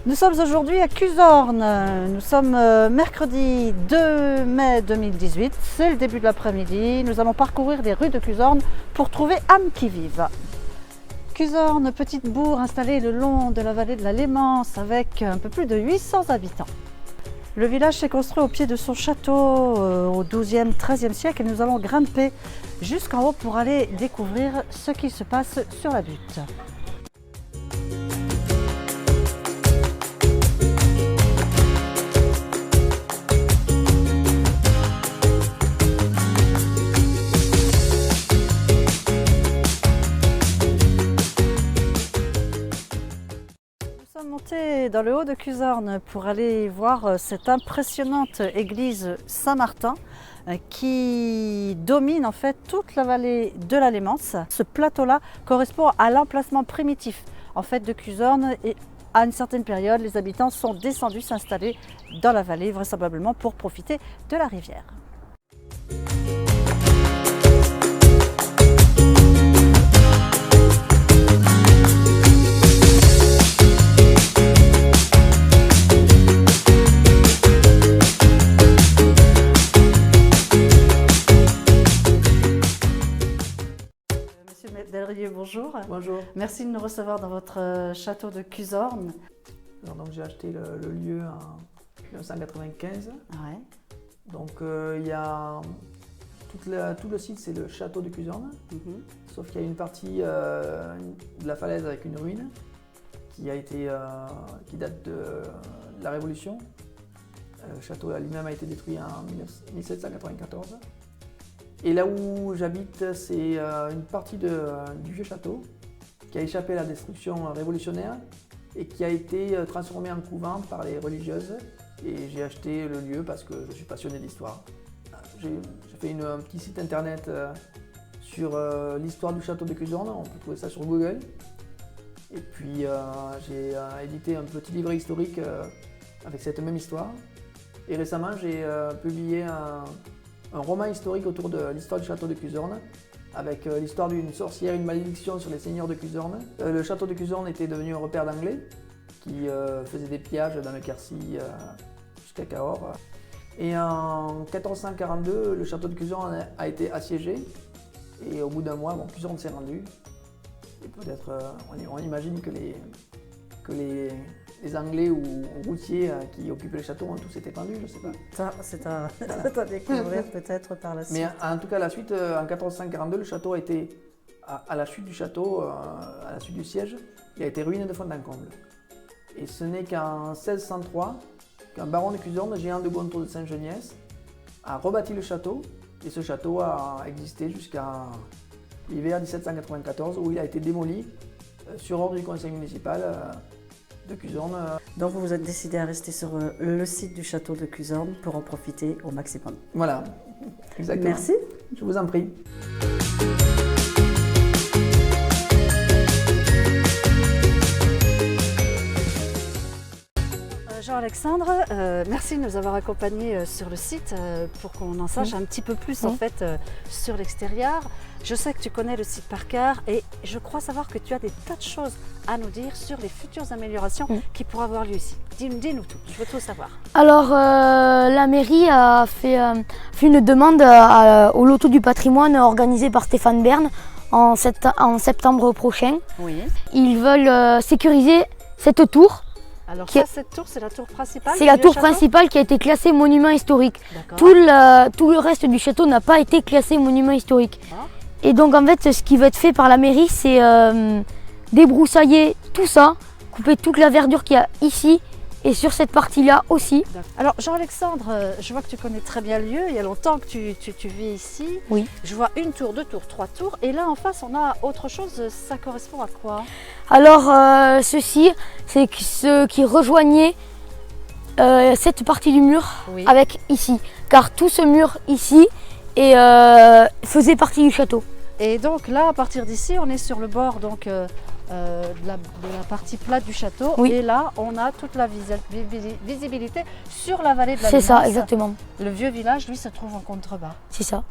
Nous sommes aujourd'hui à Cuzorn. Nous sommes mercredi 2 mai 2018. C'est le début de l'après-midi. Nous allons parcourir les rues de Cuzorn pour trouver âmes qui vivent. Cuzorn, petite bourg installée le long de la vallée de la Lémance avec un peu plus de 800 habitants. Le village s'est construit au pied de son château au XIIe, XIIIe siècle et nous allons grimper jusqu'en haut pour aller découvrir ce qui se passe sur la butte. Monter dans le haut de Cuzorn pour aller voir cette impressionnante église Saint-Martin qui domine en fait toute la vallée de la Lémance. Ce plateau-là correspond à l'emplacement primitif en fait de Cuzorn et à une certaine période, les habitants sont descendus s'installer dans la vallée vraisemblablement pour profiter de la rivière. Delrieux, bonjour. Bonjour. Merci de nous recevoir dans votre château de Cuzorn. J'ai acheté le lieu en 1995. Ouais. Donc il y a tout le site, c'est le château de Cuzorn. Sauf qu'il y a une partie de la falaise avec une ruine qui date de la Révolution. Le château lui-même a été détruit en 1794. Et là où j'habite, c'est une partie du vieux château qui a échappé à la destruction révolutionnaire et qui a été transformé en couvent par les religieuses. Et j'ai acheté le lieu parce que je suis passionné d'histoire. J'ai fait un petit site internet sur l'histoire du château de Cuzorn, on peut trouver ça sur Google. Et puis j'ai édité un petit livret historique avec cette même histoire. Et récemment, j'ai publié un roman historique autour de l'histoire du château de Cuzorn, avec l'histoire d'une sorcière, une malédiction sur les seigneurs de Cuzorn. Le château de Cuzorn était devenu un repère d'Anglais qui faisaient des pillages dans le Quercy jusqu'à Cahors. Et en 1442, le château de Cuzorn a été assiégé et au bout d'un mois, Cuzorn s'est rendu. Et peut-être, on imagine que les Anglais ou routiers qui occupaient le château ont tous été pendus, je ne sais pas. Ça, c'est à découvrir peut-être par la suite. Mais en tout cas, la suite, en 1452, le château a été, à la chute du château, à la suite du siège, il a été ruiné de fond en comble. Et ce n'est qu'en 1603 qu'un baron de Cuzorn, Jehan de Gontaut de Saint-Geniès, a rebâti le château. Et ce château a existé jusqu'à l'hiver 1794, où il a été démoli sur ordre du conseil municipal de Cuzorn. Donc vous vous êtes décidé à rester sur le site du château de Cuzorn pour en profiter au maximum. Voilà, exactement. Merci. Je vous en prie. Jean-Alexandre, merci de nous avoir accompagnés sur le site pour qu'on en sache un petit peu plus en fait sur l'extérieur. Je sais que tu connais le site par cœur et je crois savoir que tu as des tas de choses à nous dire sur les futures améliorations qui pourraient avoir lieu ici. Dis-nous tout, je veux tout savoir. Alors la mairie a fait une demande au loto du patrimoine organisé par Stéphane Bern en septembre prochain. Oui. Ils veulent sécuriser cette tour. Alors cette tour, c'est la tour principale? C'est la tour principale qui a été classée monument historique. Tout le reste du château n'a pas été classé monument historique. Et donc en fait, ce qui va être fait par la mairie, c'est débroussailler tout ça, couper toute la verdure qu'il y a ici et sur cette partie-là aussi. Alors Jean-Alexandre, je vois que tu connais très bien le lieu, il y a longtemps que tu vis ici. Oui. Je vois une tour, deux tours, trois tours et là en face on a autre chose, ça correspond à quoi? Alors ceci, c'est ce qui rejoignait cette partie du mur avec ici. Car tout ce mur ici faisait partie du château. Et donc là, à partir d'ici, on est sur le bord donc, de la partie plate du château. Oui. Et là, on a toute la visibilité sur la vallée de la C'est Lémance. ça, exactement. Le vieux village, lui, se trouve en contrebas. C'est ça.